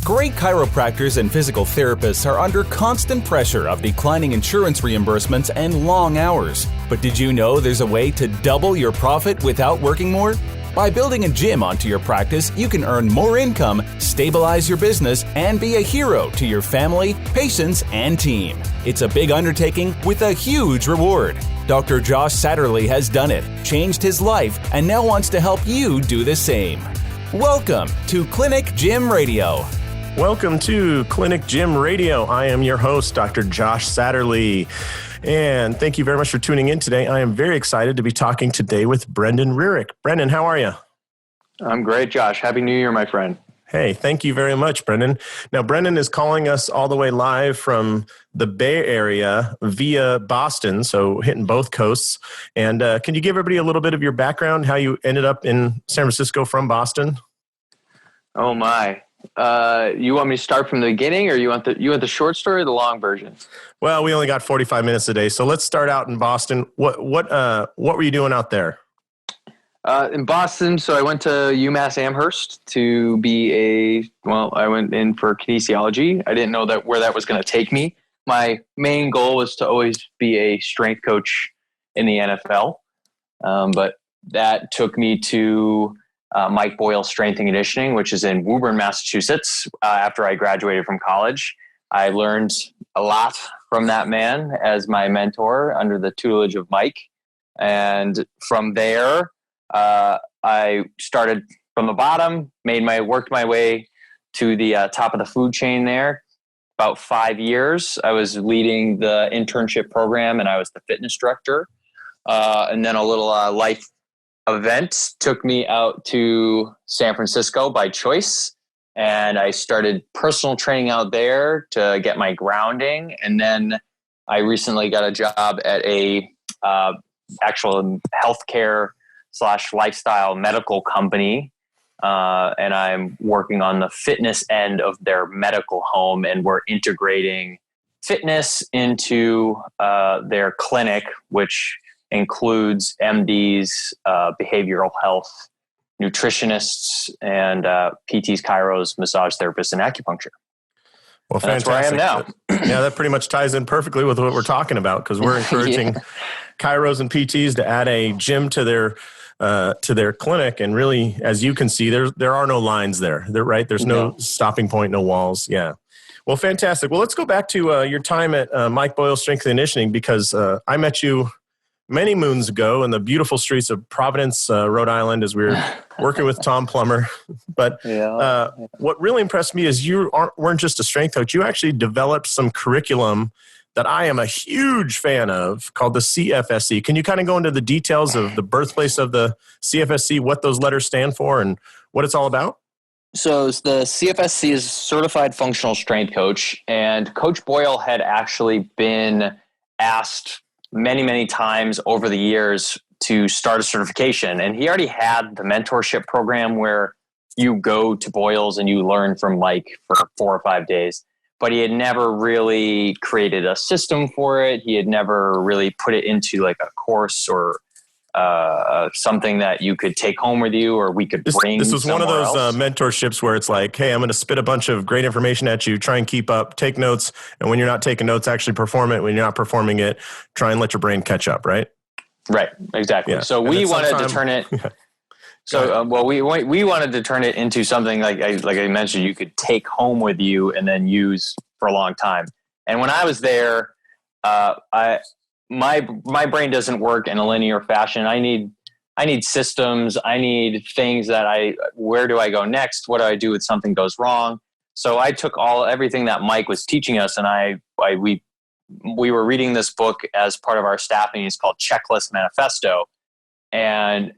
Great chiropractors and physical therapists are under constant pressure of declining insurance reimbursements and long hours. But did you know there's a way to double your profit without working more? By building a gym onto your practice, you can earn more income, stabilize your business, and be a hero to your family, patients, and team. It's a big undertaking with a huge reward. Dr. Josh Satterley has done it, changed his life, and now wants to help you do the same. Welcome to Clinic Gym Radio. Welcome to Clinic Gym Radio. I am your host, Dr. Josh Satterley. And thank you very much for tuning in today. I am very excited to be talking today with Brendon Rearick. Brendon, how are you? I'm great, Josh. Happy New Year, my friend. Hey, thank you very much, Brendon. Now, Brendon is calling us all the way live from the Bay Area via Boston, so hitting both coasts. And can you give everybody a little bit of your background, how you ended up in San Francisco from Boston? Oh, my. You want me to start from the beginning, or you want the short story or the long version? Well, we only got 45 minutes today, so let's start out in Boston. What were you doing out there? In Boston, so I went to UMass Amherst to be I went in for kinesiology. I didn't know where that was going to take me. My main goal was to always be a strength coach in the NFL, but that took me to Mike Boyle Strength and Conditioning, which is in Woburn, Massachusetts. After I graduated from college, I learned a lot from that man as my mentor under the tutelage of Mike. And from there, I started from the bottom, worked my way to the top of the food chain there. About 5 years, I was leading the internship program, and I was the fitness director. And then a little life event took me out to San Francisco by choice, and I started personal training out there to get my grounding. And then I recently got a job at a actual healthcare / lifestyle medical company, and I'm working on the fitness end of their medical home, and we're integrating fitness into their clinic, which includes MDs, behavioral health, nutritionists, and PTs, chiros, massage therapists, and acupuncture. Well, fantastic. That's where I am now. Yeah, that pretty much ties in perfectly with what we're talking about, because we're encouraging chiros and PTs to add a gym to their clinic. And really, as you can see, there are no lines there. Right? There's no stopping point, no walls. Yeah. Well, fantastic. Well, let's go back to your time at Mike Boyle Strength and Conditioning, because I met you many moons ago in the beautiful streets of Providence, Rhode Island, as we were working with Tom Plummer. But what really impressed me is you weren't just a strength coach. You actually developed some curriculum that I am a huge fan of, called the CFSC. Can you kind of go into the details of the birthplace of the CFSC, what those letters stand for, and what it's all about? So the CFSC is Certified Functional Strength Coach, and Coach Boyle had actually been asked many, many times over the years to start a certification. And he already had the mentorship program where you go to Boyle's and you learn from Mike for 4 or 5 days. But he had never really created a system for it. He had never really put it into like a course or something that you could take home with you, or we could bring. This was one of those else. Mentorships where it's like, hey, I'm going to spit a bunch of great information at you, try and keep up, take notes. And when you're not taking notes, actually perform it. When you're not performing it, try and let your brain catch up, right? Right. Exactly. Yeah. So we wanted to turn it. So, we wanted to turn it into something like I mentioned, you could take home with you and then use for a long time. And when I was there, my brain doesn't work in a linear fashion. I need systems. I need things that where do I go next? What do I do if something goes wrong? So I took everything that Mike was teaching us, and we were reading this book as part of our staff meeting. It's called Checklist Manifesto. And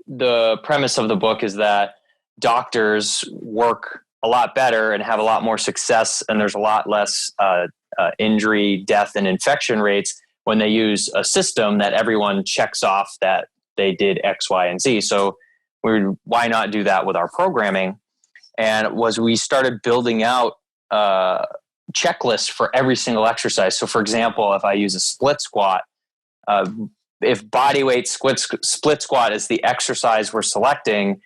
the premise of the book is that doctors work a lot better and have a lot more success, and there's a lot less injury, death, and infection rates when they use a system that everyone checks off that they did X, Y, and Z. So why not do that with our programming? And we started building out checklists for every single exercise. So for example, if I use a split squat, if body weight split squat is the exercise we're selecting,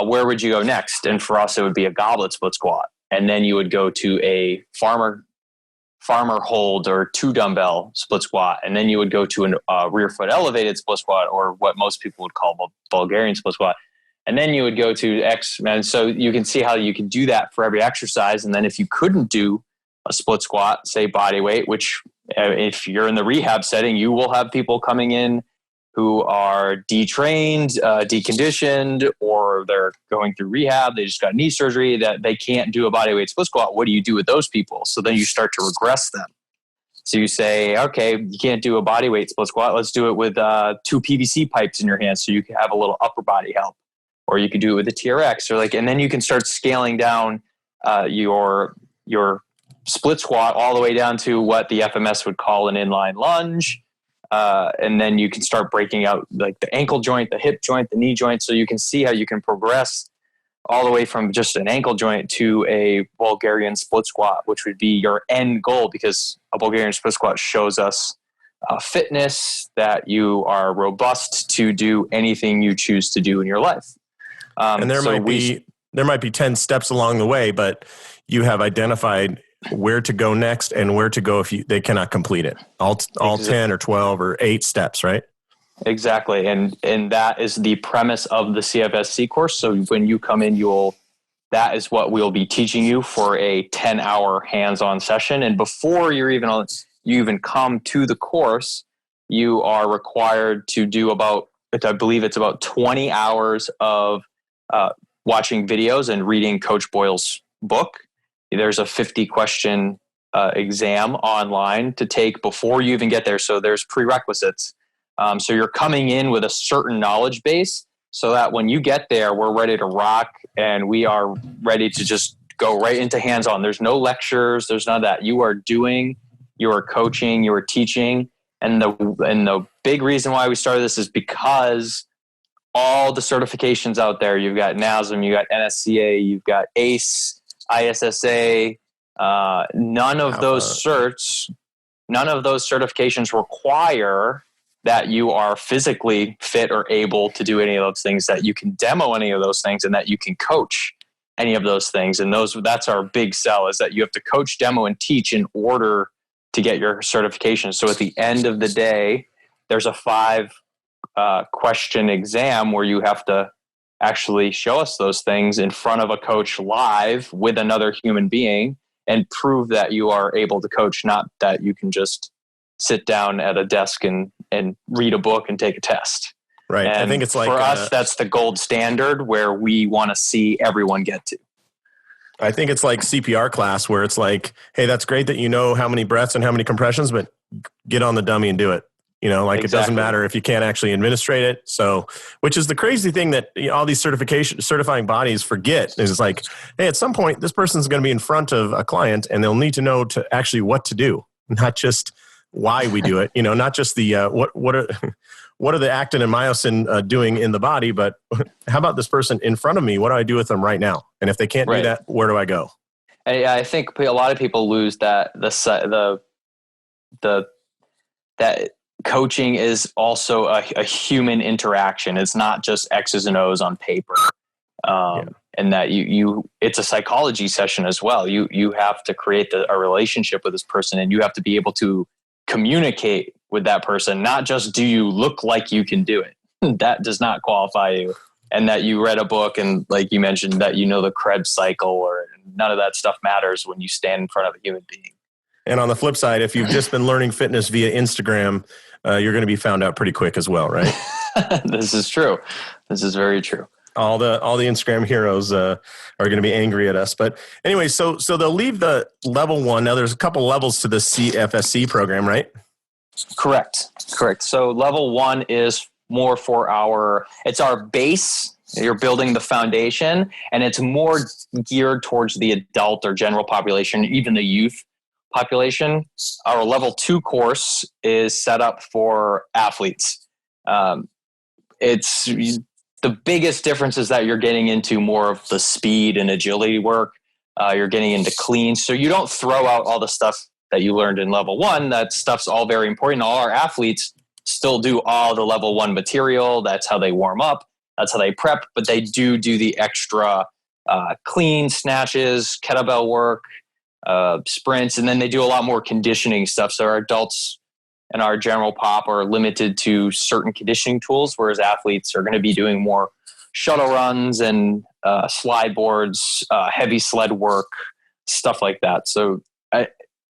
where would you go next? And for us, it would be a goblet split squat. and then you would go to a farmer hold or 2 dumbbell split squat, and then you would go to a rear foot elevated split squat, or what most people would call Bulgarian split squat, and then you would go to X. And so you can see how you can do that for every exercise. And then if you couldn't do a split squat, say body weight, which if you're in the rehab setting, you will have people coming in who are detrained, deconditioned, or they're going through rehab. They just got knee surgery, that they can't do a bodyweight split squat. What do you do with those people? So then you start to regress them. So you say, okay, you can't do a bodyweight split squat. Let's do it with 2 PVC pipes in your hands so you can have a little upper body help. Or you could do it with a TRX, and then you can start scaling down your split squat all the way down to what the FMS would call an inline lunge. And then you can start breaking out like the ankle joint, the hip joint, the knee joint. So you can see how you can progress all the way from just an ankle joint to a Bulgarian split squat, which would be your end goal, because a Bulgarian split squat shows us fitness, that you are robust to do anything you choose to do in your life. And there might be 10 steps along the way, but you have identified where to go next and where to go if they cannot complete it. All 10 or 12 or 8 steps, right? Exactly. And that is the premise of the CFSC course. So when you come in, that is what we'll be teaching you for a 10-hour hands-on session. And before you even come to the course, you are required to do I believe it's about 20 hours of watching videos and reading Coach Boyle's book. There's a 50-question exam online to take before you even get there. So there's prerequisites. So you're coming in with a certain knowledge base so that when you get there, we're ready to rock and we are ready to just go right into hands-on. There's no lectures. There's none of that. You are doing, you are coaching, you are teaching. And the big reason why we started this is because all the certifications out there, you've got NASM, you've got NSCA, you've got ACE, ISSA, none of those certifications require that you are physically fit or able to do any of those things, that you can demo any of those things, and that you can coach any of those things. And that's our big sell, is that you have to coach, demo, and teach in order to get your certification. So at the end of the day, there's a 5-question exam where you have to actually show us those things in front of a coach live with another human being and prove that you are able to coach, not that you can just sit down at a desk and read a book and take a test. Right. And I think it's like for us, that's the gold standard where we want to see everyone get to. I think it's like CPR class where it's like, hey, that's great that you know how many breaths and how many compressions, but get on the dummy and do it. Exactly. It doesn't matter if you can't actually administrate it. So, which is the crazy thing that all these certifying bodies forget is like, hey, at some point, this person's going to be in front of a client and they'll need to know to actually what to do, not just why we do it. Not just the what are the actin and myosin doing in the body, but how about this person in front of me? What do I do with them right now? And if they can't do that, where do I go? I think a lot of people lose that that coaching is also a human interaction. It's not just X's and O's on paper. And that it's a psychology session as well. You have to create a relationship with this person, and you have to be able to communicate with that person. Not just, do you look like you can do it? That does not qualify you. And that you read a book, and like you mentioned, that the Krebs cycle, or none of that stuff matters when you stand in front of a human being. And on the flip side, if you've just been learning fitness via Instagram, you're going to be found out pretty quick as well, right? This is true. This is very true. All the Instagram heroes are going to be angry at us. But anyway, so they'll leave the level 1. Now there's a couple levels to the CFSC program, right? Correct. So level 1 is more for it's our base. You're building the foundation, and it's more geared towards the adult or general population, even the youth population. Our level 2 course is set up for athletes. It's the biggest difference is that you're getting into more of the speed and agility work. You're getting into clean. So you don't throw out all the stuff that you learned in level 1. That stuff's all very important. All our athletes still do all the level 1 material. That's how they warm up. That's how they prep. But they do the extra clean, snatches, kettlebell work, sprints, and then they do a lot more conditioning stuff. So our adults and our general pop are limited to certain conditioning tools, whereas athletes are going to be doing more shuttle runs and slide boards, heavy sled work, stuff like that. So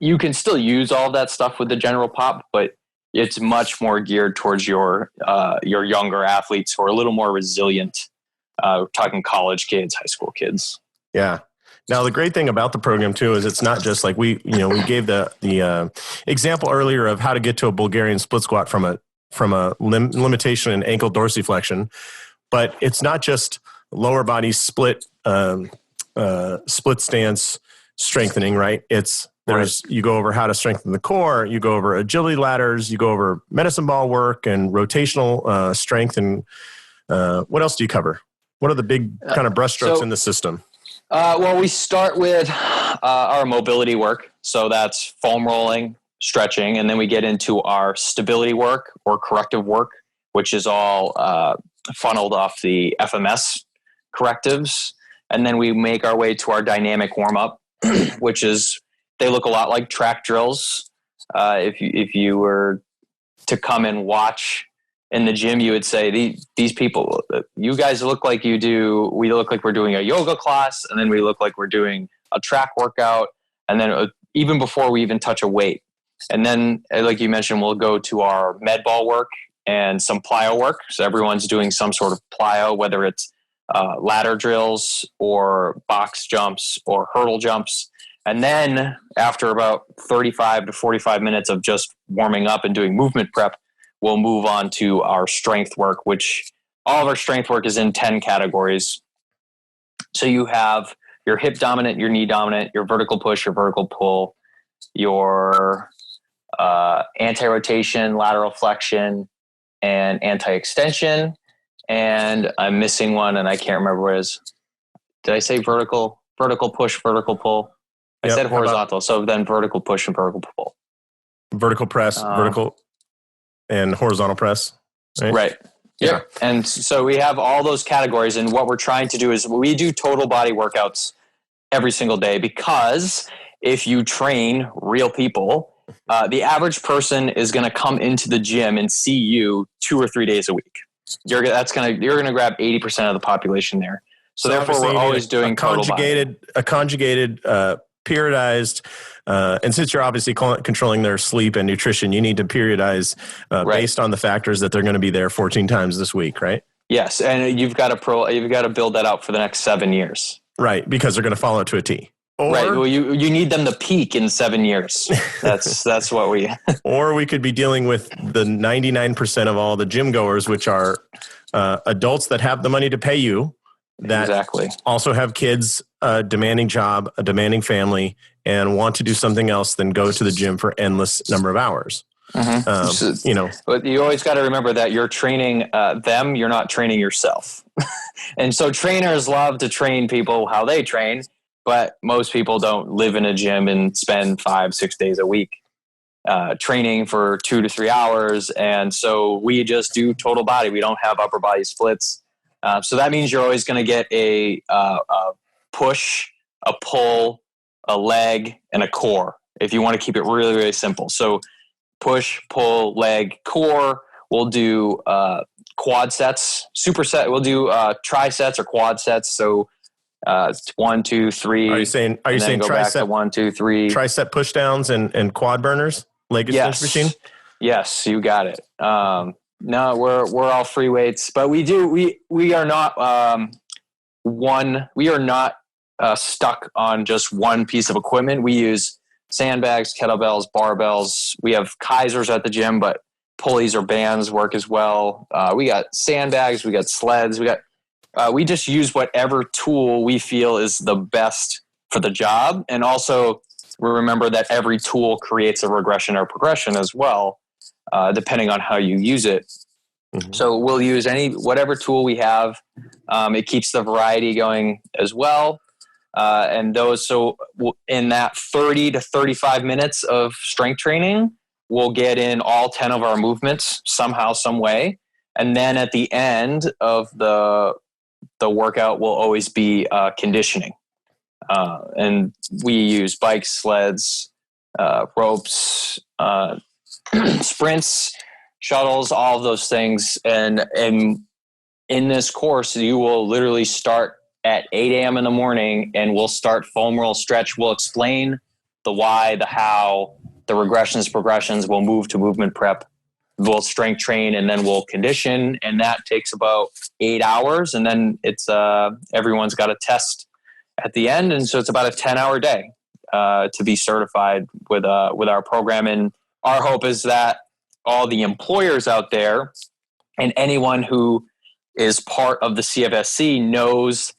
you can still use all of that stuff with the general pop, but it's much more geared towards your younger athletes who are a little more resilient. We're talking college kids, high school kids. Yeah. Now, the great thing about the program, too, is it's not just like we gave the example earlier of how to get to a Bulgarian split squat from a limitation in ankle dorsiflexion, but it's not just lower body split stance strengthening, right? You go over how to strengthen the core, you go over agility ladders, you go over medicine ball work and rotational strength. And what else do you cover? What are the big kind of brushstrokes in the system? Well, we start with our mobility work. So that's foam rolling, stretching, and then we get into our stability work or corrective work, which is all funneled off the FMS correctives. And then we make our way to our dynamic warm-up, which is, they look a lot like track drills. If you were to come and watch in the gym, you would say, these people, you guys look like we look like we're doing a yoga class, and then we look like we're doing a track workout, and then even before we even touch a weight. And then, like you mentioned, we'll go to our med ball work and some plyo work. So everyone's doing some sort of plyo, whether it's ladder drills or box jumps or hurdle jumps. And then after about 35 to 45 minutes of just warming up and doing movement prep, we'll move on to our strength work, which all of our strength work is in 10 categories. So you have your hip dominant, your knee dominant, your vertical push, your vertical pull, your anti-rotation, lateral flexion, and anti-extension. And I'm missing one, and I can't remember what it is. Did I say vertical push, vertical pull? I said horizontal, so then vertical push and vertical pull. Vertical press, vertical and horizontal press. Right. Yeah. And so we have all those categories, and what we're trying to do is we do total body workouts every single day, because if you train real people, the average person is going to come into the gym and see you 2 or 3 days a week. You're going to grab 80% of the population there. So therefore, we're always doing a conjugated, periodized, and since you're obviously controlling their sleep and nutrition, you need to periodize based on the factors that they're going to be there 14 times this week, right? Yes, and you've got to build that out for the next 7 years, right? Because they're going to follow it to a T. Right. Well, you need them to peak in 7 years. That's what we. Or we could be dealing with the 99% of all the gym goers, which are adults that have the money to pay you, that also have kids, a demanding job, a demanding family, and want to do something else than go to the gym for endless number of hours. Mm-hmm. But you always got to remember that you're training them. You're not training yourself. And so trainers love to train people how they train. But most people don't live in a gym and spend 5-6 days a week training for 2 to 3 hours. And so we just do total body. We don't have upper body splits. So that means you're always going to get a push, a pull, a leg, and a core, if you want to keep it really, really simple. So push, pull, leg, core. We'll do quad sets, superset. We'll do trisets or quad sets. So 1, 2, 3. Are you saying tricep? 1, 2, 3. Tricep push downs and quad burners, leg extension machine. Yes, you got it. No, we're all free weights, but we are not stuck on just one piece of equipment. We use sandbags, kettlebells, barbells. We have Kaisers at the gym, but pulleys or bands work as well. We got sandbags, we got sleds, we just use whatever tool we feel is the best for the job. And also remember that every tool creates a regression or progression as well, depending on how you use it. Mm-hmm. So we'll use whatever tool we have. It keeps the variety going as well. In that 30 to 35 minutes of strength training, we'll get in all 10 of our movements somehow, some way. And then at the end of the the workout will always be conditioning. And we use bikes, sleds, ropes, sprints, shuttles, all of those things. And in this course, you will literally start at 8 a.m. in the morning, and we'll start foam roll stretch. We'll explain the why, the how, the regressions, progressions. We'll move to movement prep. We'll strength train, and then we'll condition. And that takes about 8 hours. And then it's everyone's got a test at the end. And so it's about a 10-hour day to be certified with our program. And our hope is that all the employers out there and anyone who is part of the CFSC knows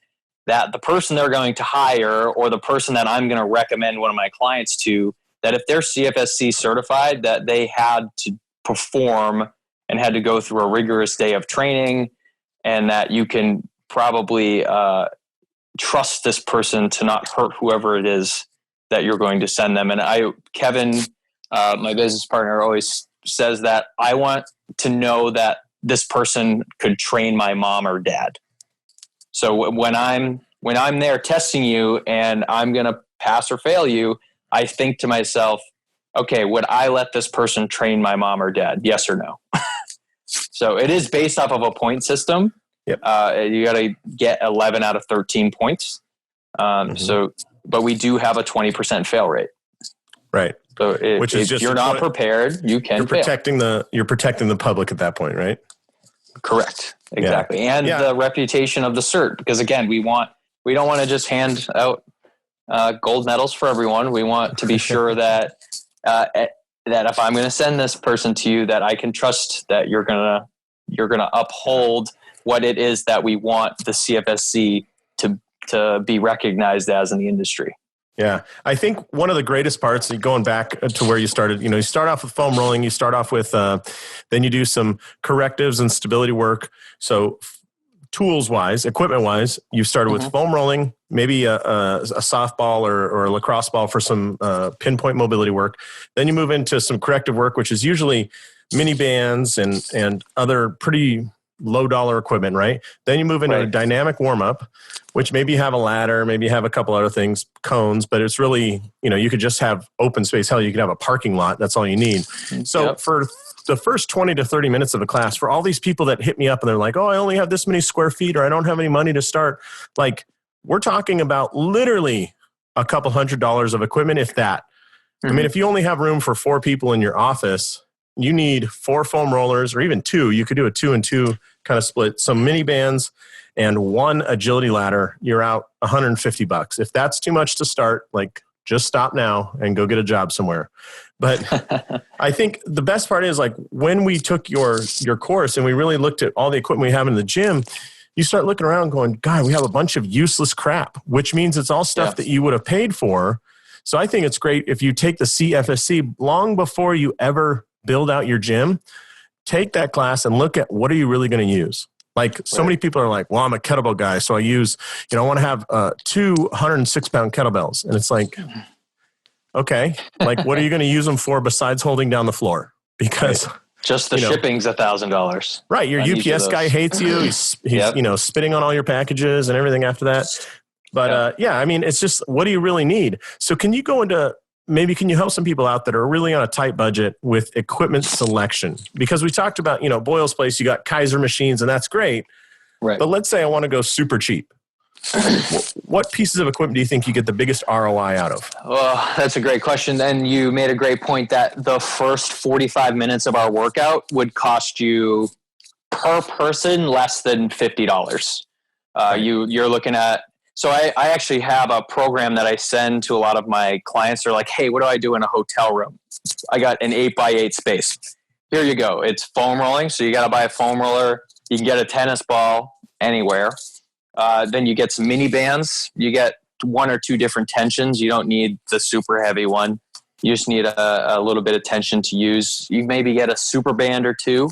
that the person they're going to hire, or the person that I'm going to recommend one of my clients to, that if they're CFSC certified, that they had to perform and had to go through a rigorous day of training, and that you can probably trust this person to not hurt whoever it is that you're going to send them. And Kevin, my business partner, always says that I want to know that this person could train my mom or dad. So when I'm there testing you and I'm going to pass or fail you, I think to myself, okay, would I let this person train my mom or dad? Yes or no? So it is based off of a point system. Yep. You got to get 11 out of 13 points. But we do have a 20% fail rate. Right. So if you're not prepared, you can fail. You're protecting the public at that point, right? Correct. Exactly. Yeah. And the reputation of the cert, because again, we don't want to just hand out gold medals for everyone. We want to be sure that if I'm going to send this person to you, that I can trust that you're going to uphold what it is that we want the CFSC to be recognized as in the industry. Yeah. I think one of the greatest parts, going back to where you started, you start off with foam rolling, you start off with, then you do some correctives and stability work. So tools wise, equipment wise, you started with foam rolling, maybe a softball or a lacrosse ball for some pinpoint mobility work. Then you move into some corrective work, which is usually mini bands and other pretty low dollar equipment, right? Then you move into a dynamic warm up, which maybe you have a ladder, maybe you have a couple other things, cones, but it's really, you could just have open space. Hell, you could have a parking lot. That's all you need. So for the first 20 to 30 minutes of the class, for all these people that hit me up and they're like, oh, I only have this many square feet, or I don't have any money to start. Like, we're talking about literally a couple $100 of equipment, if that. I mean, if you only have room for 4 people in your office, you need 4 foam rollers, or even 2. You could do a 2 and 2 kind of split. Some mini bands and 1 agility ladder. You're out $150. If that's too much to start, like, just stop now and go get a job somewhere. But I think the best part is, like, when we took your course and we really looked at all the equipment we have in the gym, you start looking around going, God, we have a bunch of useless crap, which means it's all stuff that you would have paid for. So I think it's great if you take the CFSC long before you ever build out your gym, take that class and look at what are you really going to use. Like, so many people are like, well, I'm a kettlebell guy, so I use, I want to have 2 106-pound kettlebells. And it's like, okay, like, what are you going to use them for besides holding down the floor? Because just the shipping's $1,000. Right. Your UPS guy hates you. He's spitting on all your packages and everything after that. But I mean, it's just, what do you really need? So can you go into, maybe can you help some people out that are really on a tight budget with equipment selection? Because we talked about, Boyle's Place, you got Kaiser machines, and that's great. Right. But let's say I want to go super cheap. What pieces of equipment do you think you get the biggest ROI out of? Well, that's a great question. And you made a great point that the first 45 minutes of our workout would cost you per person less than $50. You're looking at, so I actually have a program that I send to a lot of my clients. They're like, hey, what do I do in a hotel room? I got an 8x8 space. Here you go. It's foam rolling. So you got to buy a foam roller. You can get a tennis ball anywhere. Then you get some mini bands. You get 1 or 2 different tensions. You don't need the super heavy one. You just need a little bit of tension to use. You maybe get a super band or 2.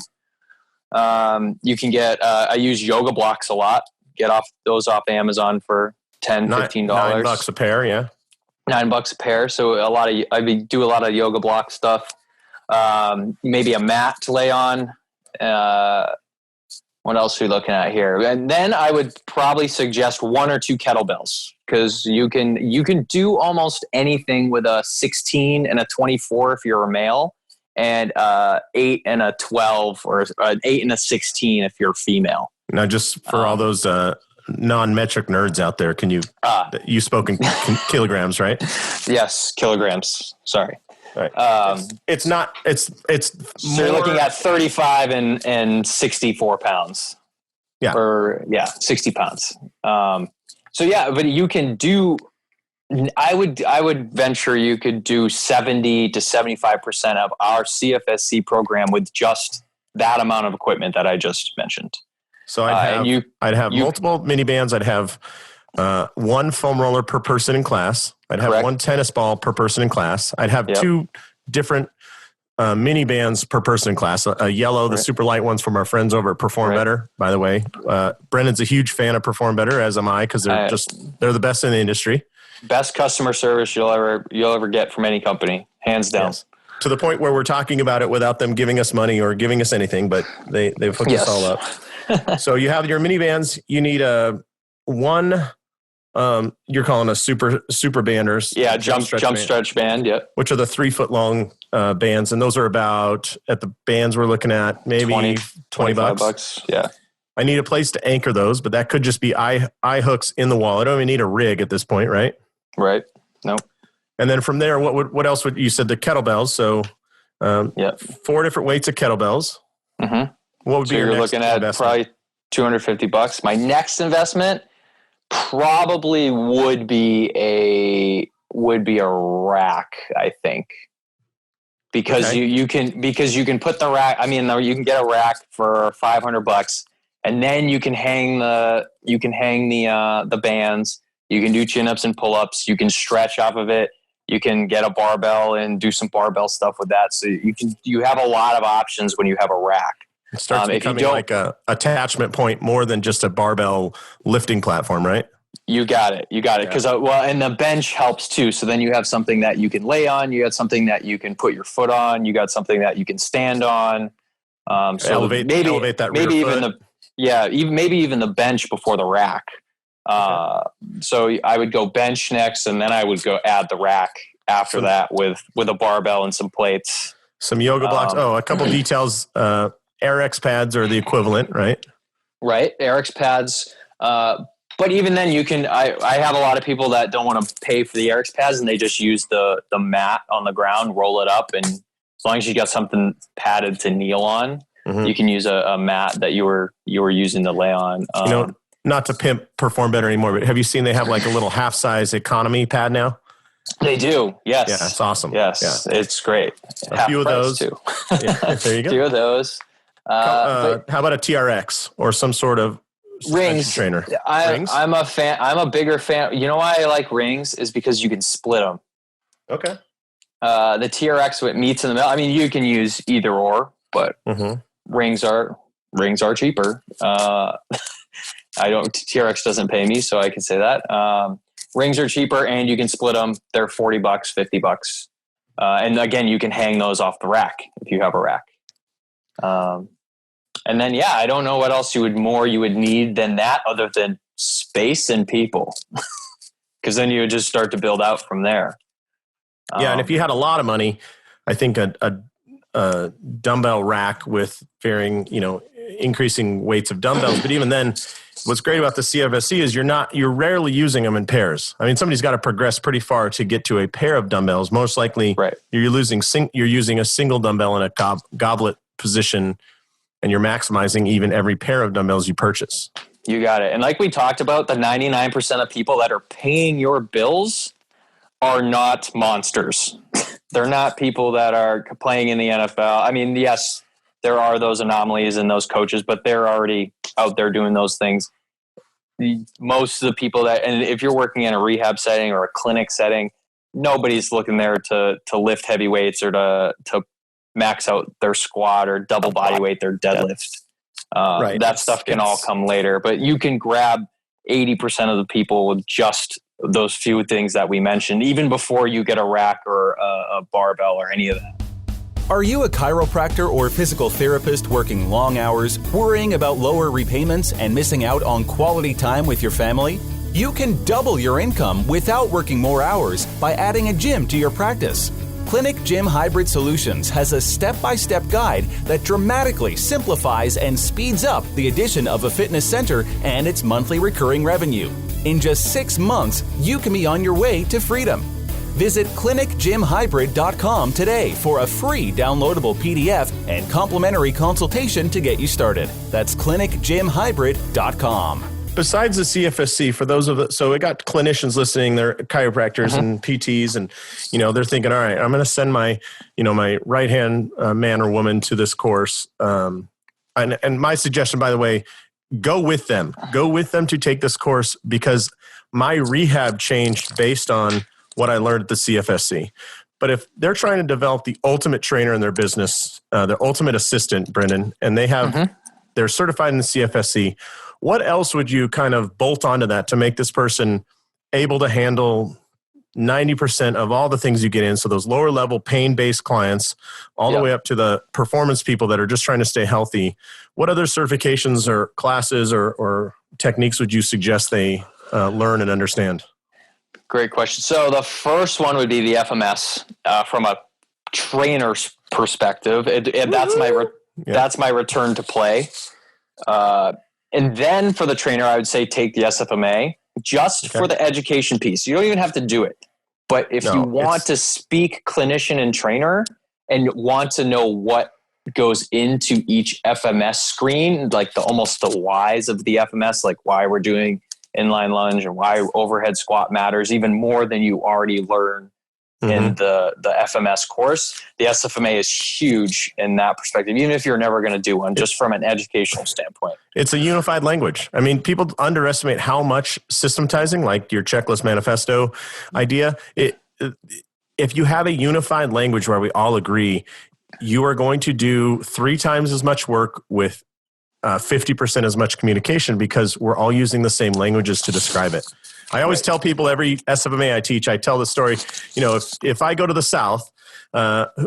You can get, I use yoga blocks a lot. Get those off Amazon for $10, $15. $9 a pair, yeah. $9 a pair. So I do a lot of yoga block stuff. Maybe a mat to lay on. What else are we looking at here? And then I would probably suggest 1 or 2 kettlebells, because you can do almost anything with a 16 and a 24 if you're a male, and 8 and a 12, or an 8 and a 16 if you're female. Now, just for all those non-metric nerds out there, you spoke in kilograms, right? Yes, kilograms. Sorry. Right. It's so you're looking at 35 and 64 pounds. Yeah. 60 pounds. But you can do, I would venture you could do 70 to 75% of our CFSC program with just that amount of equipment that I just mentioned. So I'd have multiple mini bands. I'd have 1 foam roller per person in class. I'd have Correct. 1 tennis ball per person in class. I'd have 2 different mini bands per person in class. A yellow, the super light ones from our friends over at Perform Better, by the way. Brendon's a huge fan of Perform Better, as am I, because they're the best in the industry. Best customer service you'll ever get from any company, hands down. Yes. To the point where we're talking about it without them giving us money or giving us anything, but they've hooked us all up. So you have your mini bands. You need one. You're calling a super banders. Yeah, jump stretch band. Yeah, which are the 3-foot long bands, and those are about, at the bands we're looking at, maybe $20. Yeah. I need a place to anchor those, but that could just be eye hooks in the wall. I don't even need a rig at this point, right? Right. No. And then from there, what else would you said the kettlebells? So 4 different weights of kettlebells. Mm-hmm. What would be your next looking at investment? Probably $250. My next investment probably would be a rack, I think, because you can put the rack. I mean, you can get a rack for $500, and then you can hang the bands. You can do chin-ups and pull-ups. You can stretch off of it. You can get a barbell and do some barbell stuff with that. So you have a lot of options when you have a rack. It starts becoming like a attachment point more than just a barbell lifting platform, right? You got it. Because and the bench helps too. So then you have something that you can lay on. You got something that you can put your foot on. You got something that you can stand on. So elevate that rear foot. Maybe even the bench before the rack. So I would go bench next, and then I would go add the rack after that with a barbell and some plates, some yoga blocks. A couple details. RX pads are the equivalent, right? Right. RX pads. But even then you can, I have a lot of people that don't want to pay for the RX pads, and they just use the mat on the ground, roll it up. And as long as you got something padded to kneel on, you can use a mat that you were using to lay on. Not to pimp Perform Better anymore, but have you seen they have like a little half-size economy pad now? They do. Yes. Yeah, it's awesome. Yes. Yeah. It's great. A few of those too. Yeah, there you go. A few of those. How about a TRX or some sort of rings trainer? Rings? I'm a fan. I'm a bigger fan. You know why I like rings is because you can split them. Okay. The TRX with meets in the middle. I mean, you can use either or, but rings are cheaper. TRX doesn't pay me, so I can say that. Rings are cheaper, and you can split them. They're $40, $50. And again, you can hang those off the rack if you have a rack. And then, I don't know what else you would need than that, other than space and people, because then you would just start to build out from there. And if you had a lot of money, I think a dumbbell rack with varying, increasing weights of dumbbells. But even then, what's great about the CFSC is you're rarely using them in pairs. I mean, somebody's got to progress pretty far to get to a pair of dumbbells. Most likely, you're using a single dumbbell in a goblet position, and you're maximizing even every pair of dumbbells you purchase. You got it. And like we talked about, the 99% of people that are paying your bills are not monsters. They're not people that are playing in the NFL. I mean, yes, there are those anomalies and those coaches, but they're already out there doing those things. Most of the people and if you're working in a rehab setting or a clinic setting, nobody's looking there to lift heavy weights or to max out their squat or double body weight their deadlift. That stuff can all come later, but you can grab 80% of the people with just those few things that we mentioned, even before you get a rack or a barbell or any of that. Are you a chiropractor or physical therapist working long hours, worrying about lower repayments and missing out on quality time with your family? You can double your income without working more hours by adding a gym to your practice. Clinic Gym Hybrid Solutions has a step-by-step guide that dramatically simplifies and speeds up the addition of a fitness center and its monthly recurring revenue. In just 6 months, you can be on your way to freedom. Visit clinicgymhybrid.com today for a free downloadable PDF and complimentary consultation to get you started. That's clinicgymhybrid.com. Besides the CFSC, for those of the, so we got clinicians listening, they're chiropractors and PTs, and they're thinking, all right, I'm going to send my my right hand man or woman to this course. And my suggestion, by the way, go with them to take this course, because my rehab changed based on what I learned at the CFSC. But if they're trying to develop the ultimate trainer in their business, the ultimate assistant, Brendon, and they have, they're certified in the CFSC, what else would you kind of bolt onto that to make this person able to handle 90% of all the things you get in? So those lower level pain-based clients, all the way up to the performance people that are just trying to stay healthy. What other certifications or classes or techniques would you suggest they learn and understand? Great question. So the first one would be the FMS from a trainer's perspective. That's my return to play. And then for the trainer, I would say take the SFMA just for the education piece. You don't even have to do it. But if you want to speak clinician and trainer and want to know what goes into each FMS screen, like almost the whys of the FMS, like why we're doing inline lunge and why overhead squat matters even more than you already learn in the FMS course. The SFMA is huge in that perspective, even if you're never going to do one, just from an educational standpoint. It's a unified language. I mean, people underestimate how much systematizing, like your checklist manifesto idea, if you have a unified language where we all agree, you are going to do 3 times as much work with 50% as much communication, because we're all using the same languages to describe it. I always tell people every SFMA I teach, I tell the story, if I go to the South,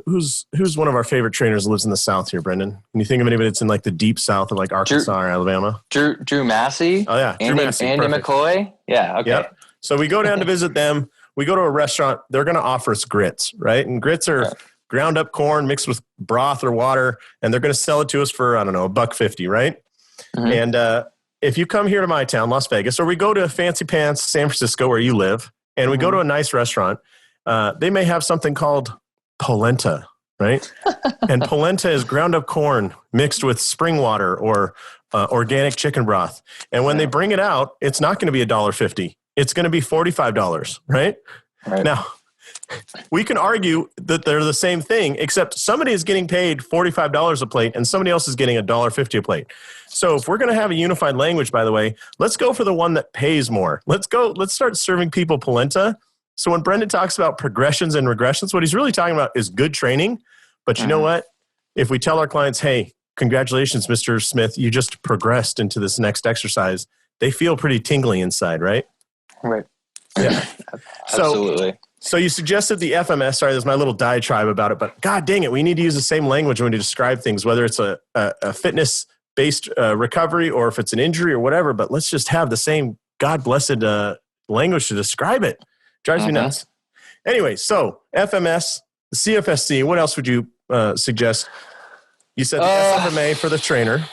who's one of our favorite trainers who lives in the South here, Brendon? Can you think of anybody that's in like the deep South of like Arkansas or Alabama? Drew Massey. Oh yeah. Andy McCoy. Yeah. Okay. Yep. So we go down to visit them. We go to a restaurant. They're going to offer us grits, right? And grits are ground up corn mixed with broth or water, and they're going to sell it to us for, I don't know, $1.50, right? And if you come here to my town, Las Vegas, or we go to Fancy Pants, San Francisco, where you live, and we go to a nice restaurant, they may have something called polenta, right? And polenta is ground up corn mixed with spring water or organic chicken broth. And when they bring it out, it's not going to be $1.50. It's going to be $45, right? Now, we can argue that they're the same thing, except somebody is getting paid $45 a plate and somebody else is getting $1.50 a plate. So if we're going to have a unified language, by the way, let's go for the one that pays more. Let's start serving people polenta. So when Brendon talks about progressions and regressions, what he's really talking about is good training. But you know what? If we tell our clients, hey, congratulations, Mr. Smith, you just progressed into this next exercise, they feel pretty tingly inside, right? Right. Yeah. Absolutely. So you suggested the FMS. Sorry, there's my little diatribe about it, but God dang it, we need to use the same language when we describe things, whether it's a fitness-based recovery or if it's an injury or whatever, but let's just have the same God-blessed language to describe it. Drives me nuts. Anyway, so FMS, CFSC, what else would you suggest? You said the SFMA for the trainer.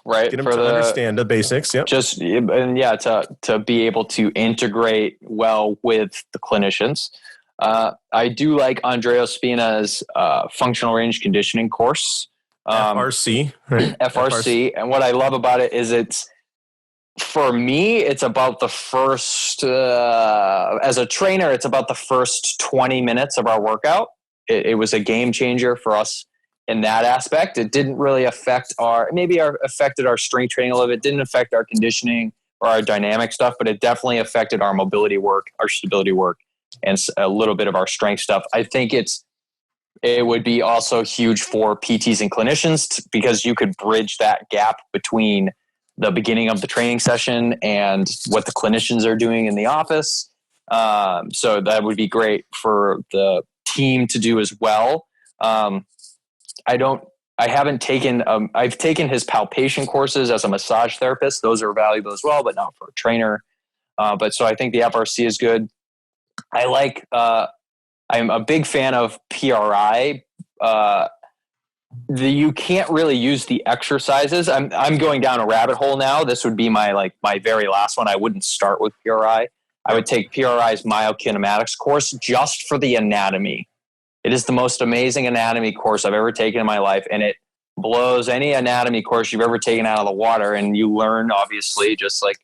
Right. Get them to understand the basics. Yep. To be able to integrate well with the clinicians. I do like Andrea Spina's functional range conditioning course. FRC. Right. FRC. And what I love about it is for me, it's about the first, as a trainer, it's about the first 20 minutes of our workout. It was a game changer for us in that aspect. It didn't really affected our strength training a little bit. It didn't affect our conditioning or our dynamic stuff, but it definitely affected our mobility work, our stability work, and a little bit of our strength stuff. I think it would be also huge for PTs and clinicians because you could bridge that gap between the beginning of the training session and what the clinicians are doing in the office. So that would be great for the team to do as well. I haven't taken, I've taken his palpation courses as a massage therapist. Those are valuable as well, but not for a trainer. But so I think the FRC is good. I like, I'm a big fan of PRI. You can't really use the exercises. I'm going down a rabbit hole now. This would be my very last one. I wouldn't start with PRI. I would take PRI's myokinematics course just for the anatomy. It is the most amazing anatomy course I've ever taken in my life, and it blows any anatomy course you've ever taken out of the water. And you learn, obviously, just like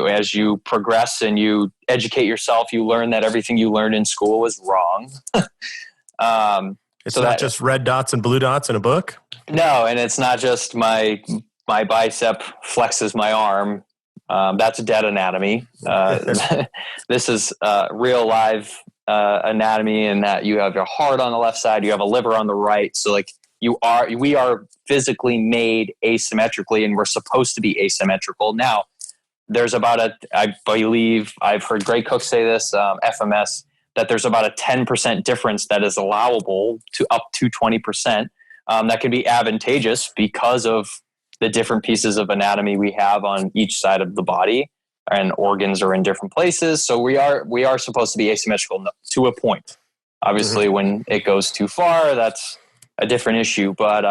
as you progress and you educate yourself, you learn that everything you learned in school was wrong. It's not just red dots and blue dots in a book? No, and it's not just my bicep flexes my arm. That's dead anatomy. This is real live anatomy, in that you have your heart on the left side, you have a liver on the right. So like we are physically made asymmetrically, and we're supposed to be asymmetrical. Now, there's I believe I've heard Greg Cook say this, FMS, that there's about a 10% difference that is allowable to up to 20%. That can be advantageous because of the different pieces of anatomy we have on each side of the body, and organs are in different places. So we are supposed to be asymmetrical to a point. Obviously, when it goes too far, that's a different issue. But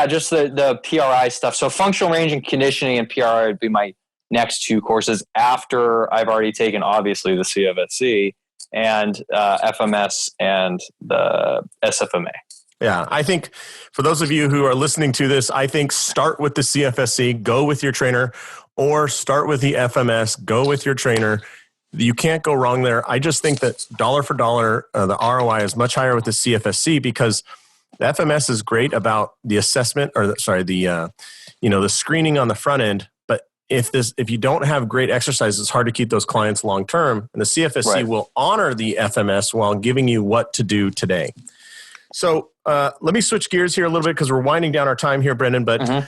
just the PRI stuff. So functional range and conditioning and PRI would be my next two courses after I've already taken, obviously, the CFSC and FMS and the SFMA. Yeah, I think for those of you who are listening to this, I think start with the CFSC, go with your trainer, or start with the FMS, go with your trainer. You can't go wrong there. I just think that dollar for dollar, the ROI is much higher with the CFSC, because the FMS is great about the assessment, or the screening on the front end. But if you don't have great exercise, it's hard to keep those clients long term. And the CFSC will honor the FMS while giving you what to do today. So let me switch gears here a little bit, because we're winding down our time here, Brendon. But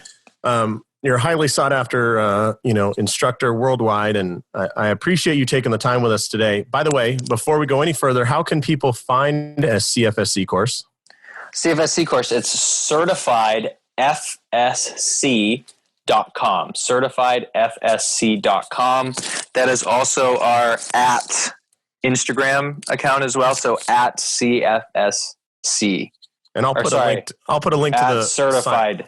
you're a highly sought after instructor worldwide, and I appreciate you taking the time with us today. By the way, before we go any further, how can people find a CFSC course? CFSC course, it's certifiedfsc.com. Certifiedfsc.com. That is also our @Instagram account as well. So @CFSC. And I'll put a link to the certified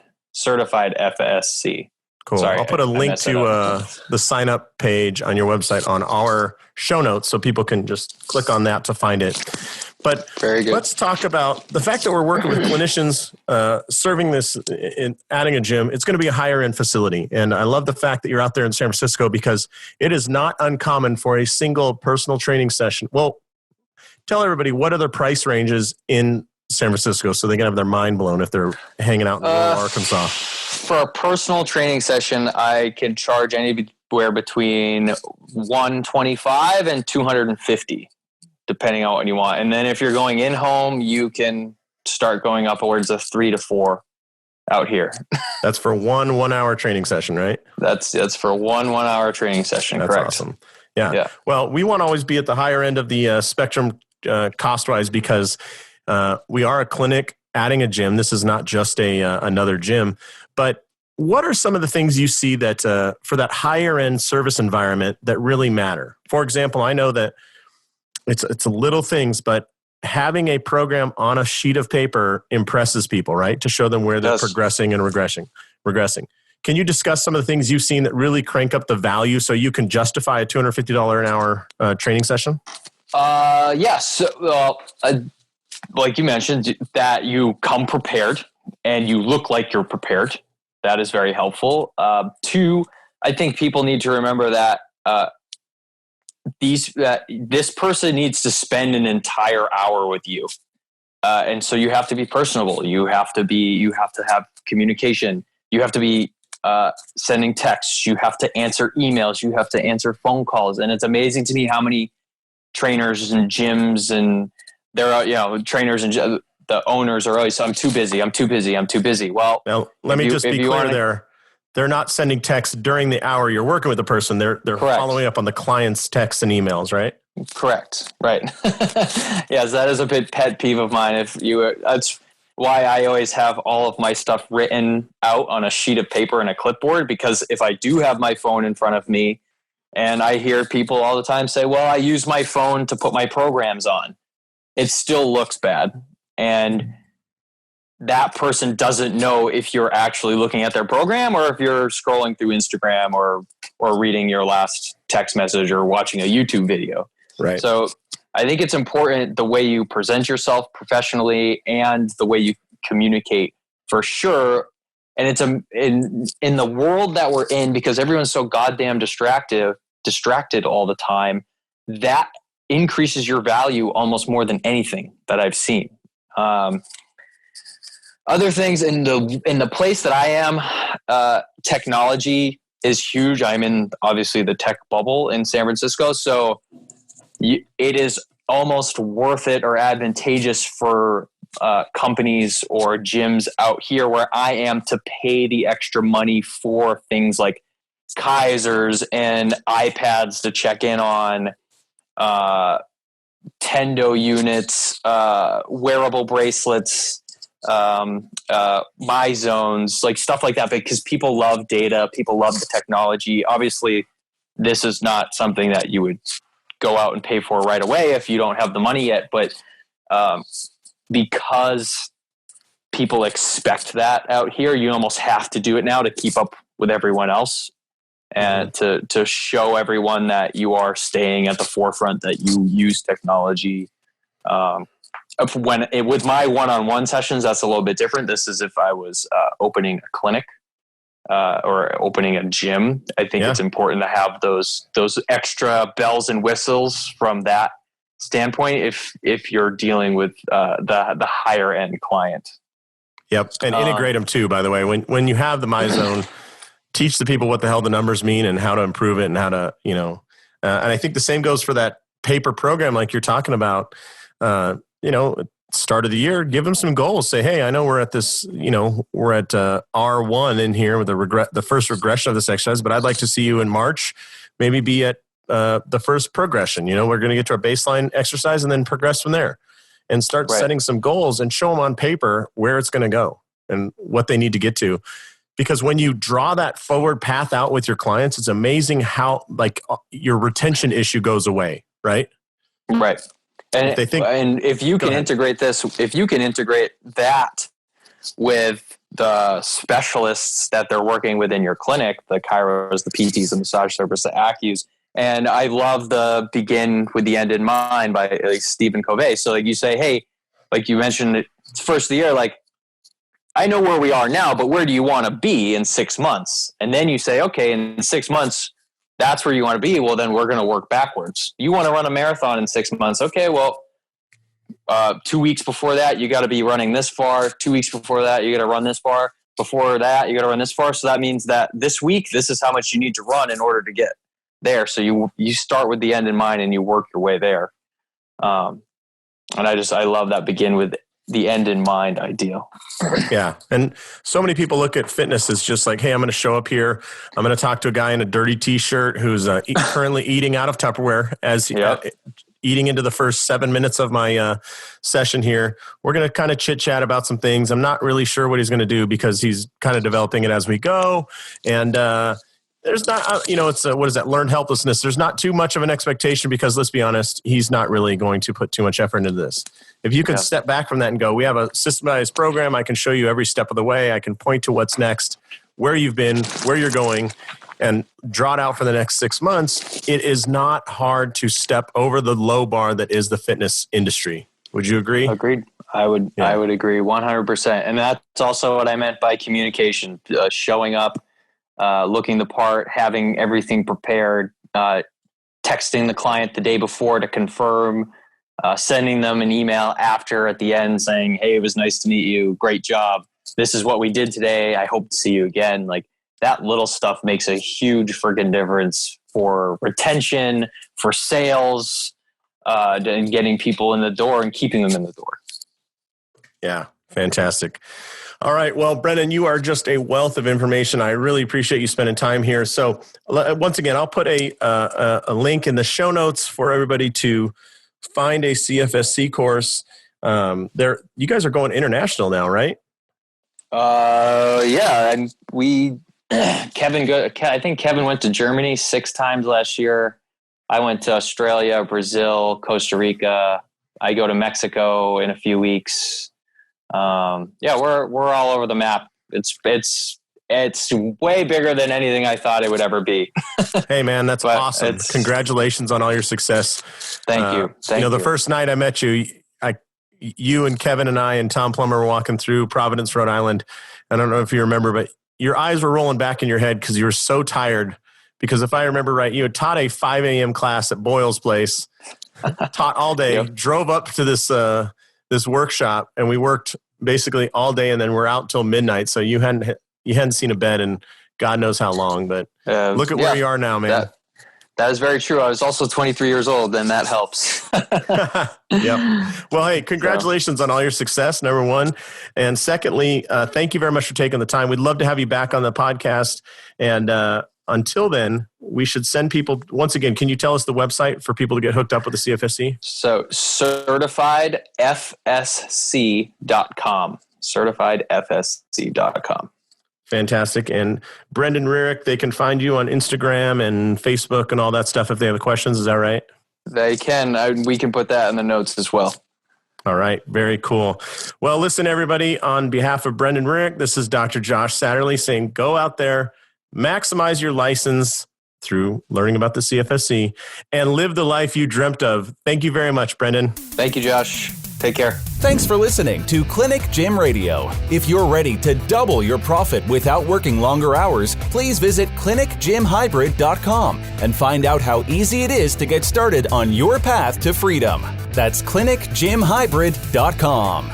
FSC. Cool. Sorry, I'll put a link to the sign up page on your website on our show notes, so people can just click on that to find it. But very good. Let's talk about the fact that we're working with clinicians, serving this in adding a gym. It's going to be a higher end facility. And I love the fact that you're out there in San Francisco, because it is not uncommon for a single personal training session. Well, tell everybody, what are the price ranges in San Francisco, so they can have their mind blown if they're hanging out in rural Arkansas? For a personal training session, I can charge anywhere between $125 and $250, depending on what you want. And then if you're going in home, you can start going upwards of $3 to $4 out here. That's for one 1 hour training session, right? That's for one 1 hour training session. That's correct. Awesome. Yeah. Well, we want to always be at the higher end of the spectrum cost wise, because we are a clinic adding a gym. This is not just another gym. But what are some of the things you see that for that higher end service environment that really matter? For example, I know that it's little things, but having a program on a sheet of paper impresses people, right? To show them where they're progressing and regressing. Can you discuss some of the things you've seen that really crank up the value so you can justify a $250 an hour training session? Yes. Like you mentioned, that you come prepared and you look like you're prepared. That is very helpful. Two, I think people need to remember that this person needs to spend an entire hour with you. And so you have to be personable. You have to have communication. You have to be sending texts. You have to answer emails. You have to answer phone calls. And it's amazing to me how many trainers and gyms and there are, trainers and the owners are always, I'm too busy. Well, now, let me just be clear there. They're not sending texts during the hour you're working with the person. They're following up on the client's texts and emails, right? Correct. Right. Yes, that is a bit pet peeve of mine. why I always have all of my stuff written out on a sheet of paper and a clipboard, because if I do have my phone in front of me, and I hear people all the time say, well, I use my phone to put my programs on, it still looks bad. And that person doesn't know if you're actually looking at their program or if you're scrolling through Instagram or reading your last text message or watching a YouTube video. Right. So I think it's important the way you present yourself professionally and the way you communicate, for sure. And it's in the world that we're in, because everyone's so goddamn distracted all the time, that increases your value almost more than anything that I've seen. Other things in the place that I am, technology is huge. I'm in obviously the tech bubble in San Francisco, so it is almost worth it or advantageous for companies or gyms out here where I am to pay the extra money for things like Kaisers and iPads to check in on, Tendo units, wearable bracelets, my zones, like stuff like that, because people love data, people love the technology. Obviously, this is not something that you would go out and pay for right away if you don't have the money yet, but because people expect that out here, you almost have to do it now to keep up with everyone else, and to show everyone that you are staying at the forefront, that you use technology. With my one-on-one sessions, that's a little bit different. This is if I was opening a clinic or opening a gym. I think it's important to have those extra bells and whistles from that standpoint if you're dealing with the higher end client. Yep, and integrate them too. By the way, when you have the MyZone, teach the people what the hell the numbers mean and how to improve it and how to and I think the same goes for that paper program like you're talking about. Start of the year, give them some goals. Say, hey, I know we're at this, we're at R1 in here with the first regression of this exercise, but I'd like to see you in March, maybe be at the first progression. We're going to get to our baseline exercise and then progress from there, and start setting some goals and show them on paper where it's going to go and what they need to get to. Because when you draw that forward path out with your clients, it's amazing how your retention issue goes away, right? Right. And if you can integrate that with the specialists that they're working with in your clinic, the chiros, the PTs, the massage therapists, the acus, and I love the begin with the end in mind by Stephen Covey. So you say, hey, like you mentioned, it's first of the year, I know where we are now, but where do you want to be in 6 months? And then you say, okay, in 6 months, that's where you want to be. Well, then we're going to work backwards. You want to run a marathon in 6 months. Okay, well, 2 weeks before that, you got to be running this far. 2 weeks before that, you got to run this far. Before that, you got to run this far. So that means that this week, this is how much you need to run in order to get there. So you start with the end in mind and you work your way there. And I love that begin with the end in mind ideal. Yeah. And so many people look at fitness as just like, hey, I'm going to show up here. I'm going to talk to a guy in a dirty t-shirt who's currently eating out of Tupperware as eating into the first 7 minutes of my session here. We're going to kind of chit chat about some things. I'm not really sure what he's going to do because he's kind of developing it as we go. And, there's not, it's what is that? Learned helplessness. There's not too much of an expectation because let's be honest, he's not really going to put too much effort into this. If you could step back from that and go, we have a systematized program. I can show you every step of the way. I can point to what's next, where you've been, where you're going, and draw it out for the next 6 months. It is not hard to step over the low bar that is the fitness industry. Would you agree? Agreed. I would agree 100%. And that's also what I meant by communication, showing up, looking the part, having everything prepared, texting the client the day before to confirm, sending them an email after at the end saying, hey, it was nice to meet you. Great job. This is what we did today. I hope to see you again. Like that little stuff makes a huge friggin' difference for retention, for sales, and getting people in the door and keeping them in the door. Yeah. Fantastic. All right. Well, Brendon, you are just a wealth of information. I really appreciate you spending time here. So once again, I'll put a link in the show notes for everybody to find a CFSC course. You guys are going international now, right? Yeah. And I think Kevin went to Germany 6 times last year. I went to Australia, Brazil, Costa Rica. I go to Mexico in a few weeks. We're all over the map. It's way bigger than anything I thought it would ever be. Hey man, that's awesome. Congratulations on all your success. Thank you. The first night I met you, you and Kevin and I and Tom Plummer were walking through Providence, Rhode Island. I don't know if you remember, but your eyes were rolling back in your head because you were so tired. Because if I remember right, you had taught a 5 a.m. class at Boyle's place, taught all day, drove up to this workshop, and we worked basically all day, and then we're out till midnight. So you hadn't seen a bed in God knows how long. But look at where you are now, man. That is very true. I was also 23 years old, and that helps. Yep. Well, hey, congratulations on all your success, number one. And secondly, thank you very much for taking the time. We'd love to have you back on the podcast. And until then, we should send people, once again, can you tell us the website for people to get hooked up with the CFSC? So certifiedfsc.com. Certifiedfsc.com. Fantastic. And Brendon Rearick, they can find you on Instagram and Facebook and all that stuff if they have questions. Is that right? They can. We can put that in the notes as well. All right. Very cool. Well, listen, everybody, on behalf of Brendon Rearick, this is Dr. Josh Satterley saying go out there, maximize your license through learning about the CFSC, and live the life you dreamt of. Thank you very much, Brendon. Thank you, Josh. Take care. Thanks for listening to Clinic Gym Radio. If you're ready to double your profit without working longer hours, please visit clinicgymhybrid.com and find out how easy it is to get started on your path to freedom. That's clinicgymhybrid.com.